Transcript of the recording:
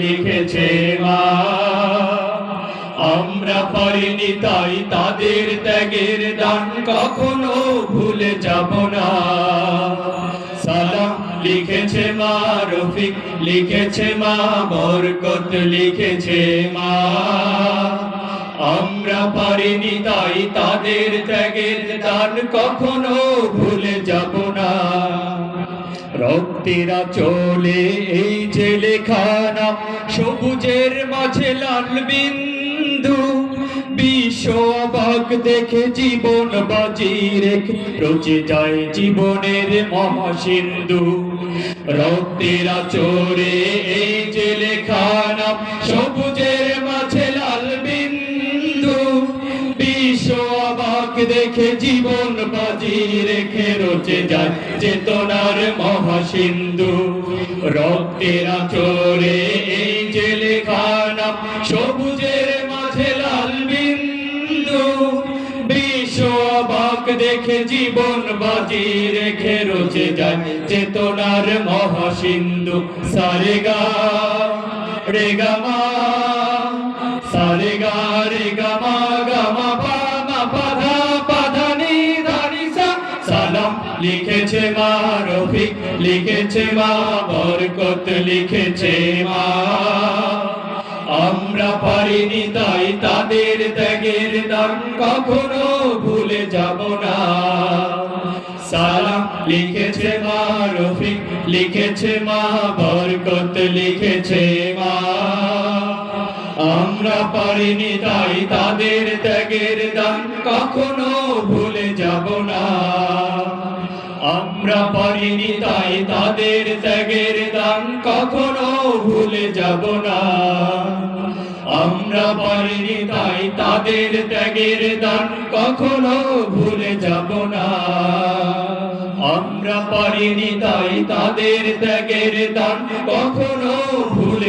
লিখেছে মা। আমরা পারিনি তাই তাদের ত্যাগের দান কখনো ভুলে যাব না। সালাম লিখেছে মা, রফিক লিখেছে মা, বরকত লিখেছে মা। আমরা পারিনি তাই তাদের ত্যাগের দান কখনো ভুলে যাব না। রক্তেরা চলে এই যে লেখানা, সবুজের মাঝে লাল বিন্দু। বিশ্ব অবাক দেখে জীবন বাজি রেখে রচে যায় জীবনের মহাসিন্ধু। রক্তেরা চলে এই যে লেখানা, সবুজের মাঝে লাল বিন্দু। বিশ্ব অবাক দেখে জীবন বাজি রেখে রচে যায় চেতনার মহাসিন্ধু। রক্তেরা চলে এই যে লেখানা, সবুজের মাঝে লাল বিন্দু। বিশ্ব অবাক দেখে জীবন বাজি রেখে রচে যায় চেতনার মহাসিন্ধু। সারেগা রেগা মা, সারেগা রেগা মা, গামা পা মা পা ধা পা ধা নি ধা নি সা। সালাম লিখেছে মা, রফিক লিখেছে মা, বরকত লিখেছে মা। আমরা পারিনি তাই তাদের ত্যাগের দান কখনো ভুলে যাব না। সালাম লিখেছে মা, রফিক লিখেছে মা, বরকত লিখেছে মা। আমরা পারিনি তাই তাদের ত্যাগের দান কখনো ভুলে যাব না। আমরা পারিনি তাই তাদের ত্যাগের দান কখনো ভুলে যাব না। আমরা পারিনি তাই তাদের ত্যাগের দান কখনো ভুলে যাব না। আমরা পারিনি তাই তাদের ত্যাগের দান কখনো ভুলে